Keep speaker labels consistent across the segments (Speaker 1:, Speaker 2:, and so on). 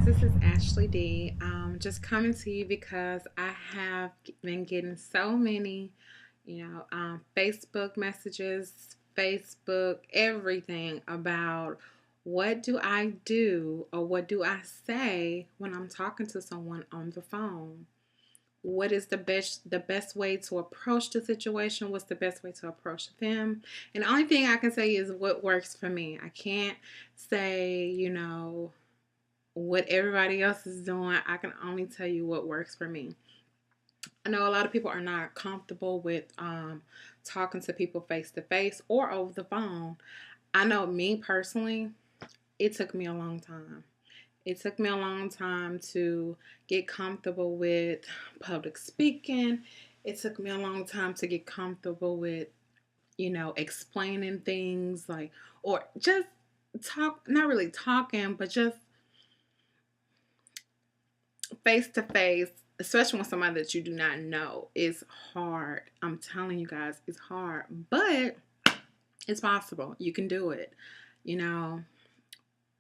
Speaker 1: this is Ashley D. Just coming to you because I have been getting so many, Facebook messages, Facebook, everything about what do I do or what do I say when I'm talking to someone on the phone. What is the best way to approach the situation? What's the best way to approach them? And the only thing I can say is what works for me. I can't say, what everybody else is doing. I can only tell you what works for me. I know a lot of people are not comfortable with talking to people face to face or over the phone. I know me personally, it took me a long time. It took me a long time to get comfortable with public speaking. It took me a long time to get comfortable with, explaining things like, or just not really talking, but just face to face, especially with somebody that you do not know, is hard. I'm telling you guys, it's hard, but it's possible. You can do it. You know,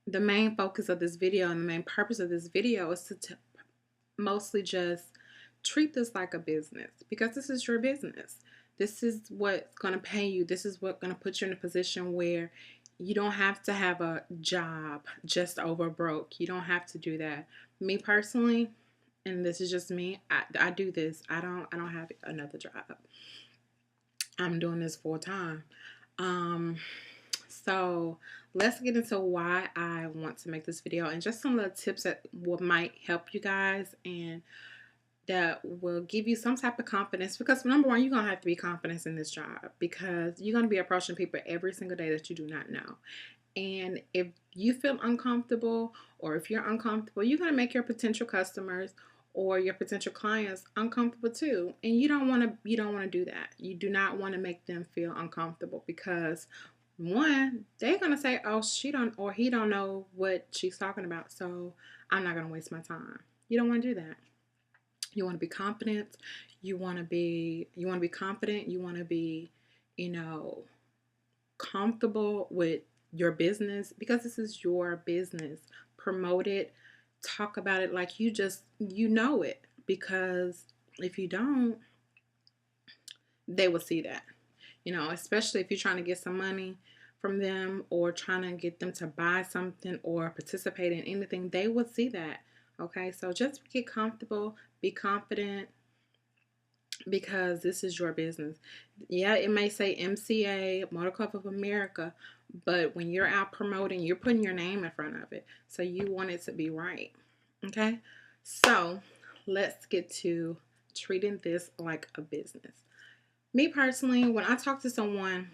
Speaker 1: the main focus of this video and the main purpose of this video is to mostly just treat this like a business because this is your business. This is what's going to pay you. This is what's going to put you in a position where you don't have to have a job just over broke. You don't have to do that. Me personally, and this is just me, I do this. I don't have another job. I'm doing this full time. So let's get into why I want to make this video and just some of the tips that might help you guys and that will give you some type of confidence, because number one, you're going to have to be confident in this job because you're going to be approaching people every single day that you do not know. And if you feel uncomfortable or if you're uncomfortable, you're going to make your potential customers or your potential clients uncomfortable too. And you don't want to do that. You do not want to make them feel uncomfortable because one, they're going to say, oh, she don't or he don't know what she's talking about, so I'm not going to waste my time. You don't want to do that. You want to be confident. You want to be confident. You want to be, comfortable with your business because this is your business. Promote it. Talk about it like you know it, because if you don't, they will see that. Especially if you're trying to get some money from them or trying to get them to buy something or participate in anything, they will see that. Okay, so just get comfortable, be confident, because this is your business. Yeah, it may say MCA, Motor Club of America, but when you're out promoting, you're putting your name in front of it. So you want it to be right. Okay, so let's get to treating this like a business. Me personally, when I talk to someone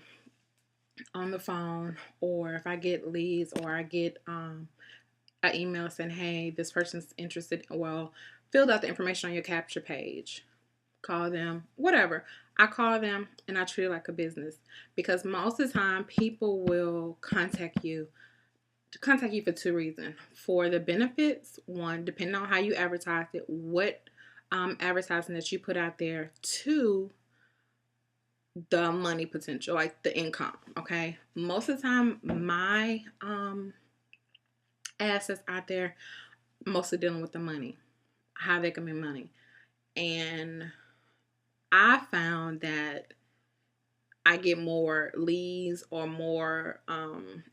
Speaker 1: on the phone, or if I get leads, or I get an email saying, hey, this person's interested, well, filled out the information on your capture page, call them, whatever. I call them and I treat it like a business, because most of the time people will contact you for two reasons. For the benefits, one, depending on how you advertise it, what advertising that you put out there, two, the money potential, like the income. Okay, most of the time my ads that's out there mostly dealing with the money, how they can make money. And I found that I get more leads or more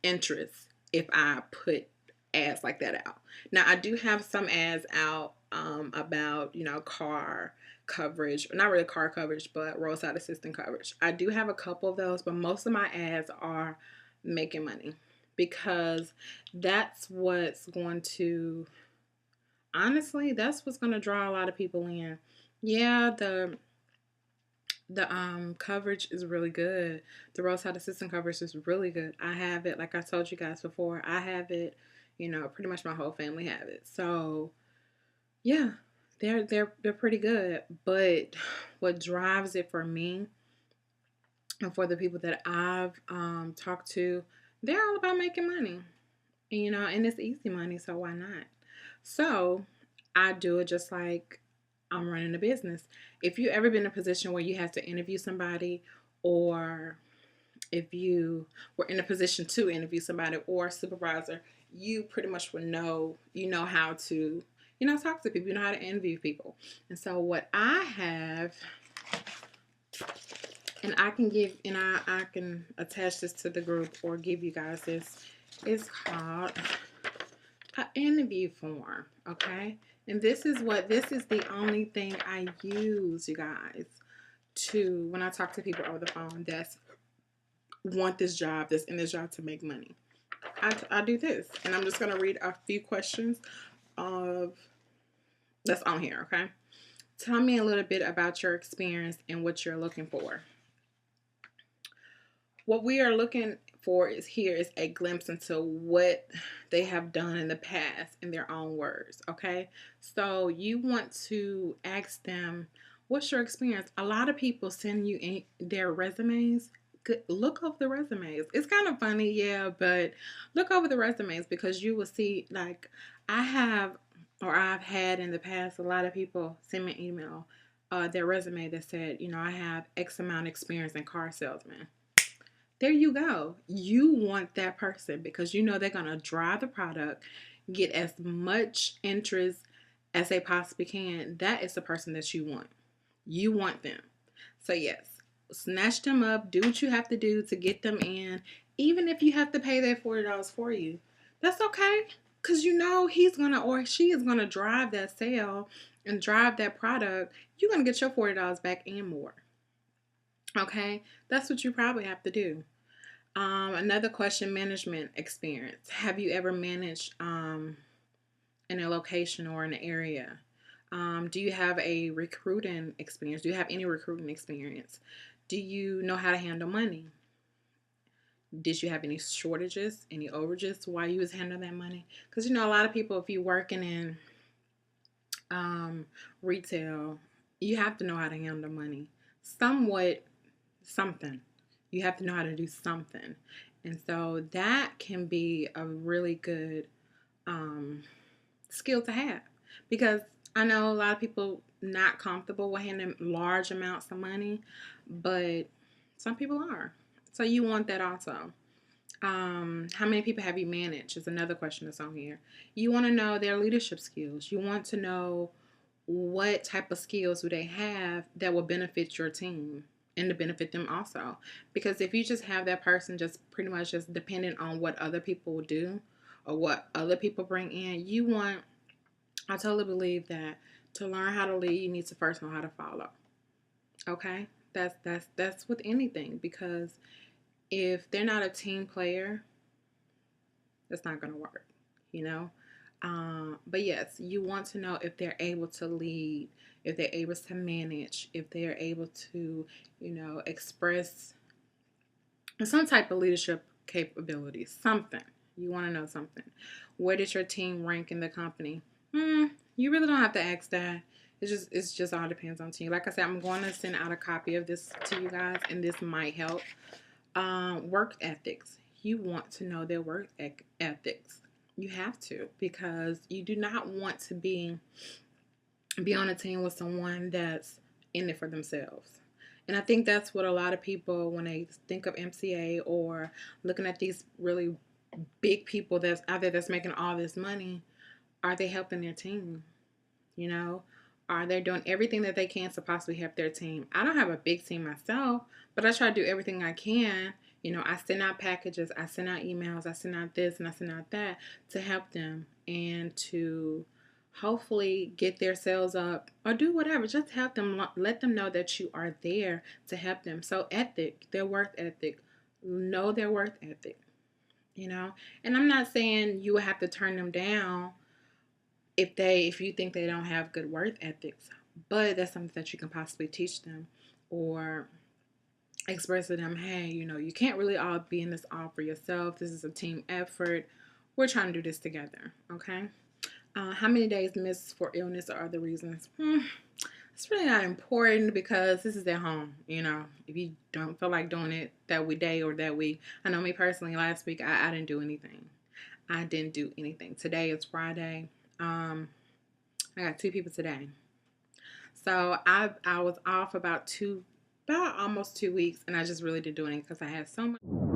Speaker 1: interest if I put ads like that out. Now, I do have some ads out about, car coverage, not really car coverage, but roadside assistance coverage. I do have a couple of those, but most of my ads are making money, because that's what's going to, honestly, that's what's going to draw a lot of people in. Yeah, the coverage is really good. The roadside assistant coverage is really good. I have it, like I told you guys before. I have it, pretty much my whole family have it. So yeah, they're pretty good. But what drives it for me and for the people that I've talked to, they're all about making money. And it's easy money, so why not? So I do it just like I'm running a business. If you ever been in a position where you have to interview somebody or if you were in a position to interview somebody or a supervisor, you pretty much would know, you know how to, talk to people, you know how to interview people. And so what I have, and I can give, and I can attach this to the group or give you guys this, is called an interview form, okay? And this is the only thing I use, you guys, to, when I talk to people over the phone that's want this job, that's in this job to make money. I do this, and I'm just going to read a few questions of that's on here, okay? Tell me a little bit about your experience and what you're looking for. What we are looking for is a glimpse into what they have done in the past in their own words, okay? So you want to ask them, what's your experience? A lot of people send you in their resumes. Look over the resumes. It's kind of funny, yeah, but look over the resumes, because you will see, like, I've had in the past, a lot of people send me an email, their resume that said, I have X amount of experience in car salesman. There you go. You want that person because you know they're going to drive the product, get as much interest as they possibly can. That is the person that you want. You want them. So, yes, snatch them up. Do what you have to do to get them in. Even if you have to pay that $40 for you, that's okay. Because you know he's going to, or she is going to drive that sale and drive that product. You're going to get your $40 back and more. Okay? That's what you probably have to do. Another question, management experience. Have you ever managed in a location or an area? Do you have a recruiting experience? Do you have any recruiting experience? Do you know how to handle money? Did you have any shortages, any overages while you was handling that money? Because a lot of people, if you're working in retail, you have to know how to handle money. Somewhat, something. You have to know how to do something. And so that can be a really good skill to have, because I know a lot of people not comfortable with handling large amounts of money, but some people are. So you want that also. How many people have you managed is another question that's on here. You want to know their leadership skills. You want to know what type of skills do they have that will benefit your team and to benefit them also. Because if you just have that person just pretty much just dependent on what other people will do or what other people bring in, I totally believe that to learn how to lead, you need to first know how to follow. Okay? That's with anything, because if they're not a team player, it's not going to work, But yes, you want to know if they're able to lead, if they're able to manage, if they're able to, express some type of leadership capabilities, something. You want to know something. Where did your team rank in the company? You really don't have to ask that. It's just all depends on team. Like I said, I'm going to send out a copy of this to you guys, and this might help. Work ethics. You want to know their work ethics. You have to, because you do not want to be on a team with someone that's in it for themselves. And I think that's what a lot of people, when they think of MCA or looking at these really big people that's out there that's making all this money, are they helping their team? Are they doing everything that they can to possibly help their team? I don't have a big team myself, but I try to do everything I can. I send out packages, I send out emails, I send out this and I send out that to help them and to hopefully get their sales up or do whatever. Just help them, let them know that you are there to help them. So their work ethic, know their work ethic, And I'm not saying you will have to turn them down if you think they don't have good work ethics, but that's something that you can possibly teach them or express to them, hey, you can't really all be in this all for yourself. This is a team effort. We're trying to do this together, okay? How many days missed for illness or other reasons? It's really not important because this is at home, If you don't feel like doing it that day or that week. I know me personally, last week, I didn't do anything. I didn't do anything. Today is Friday. I got 2 people today. So I was off about about almost 2 weeks, and I just really did doing it because I had so much.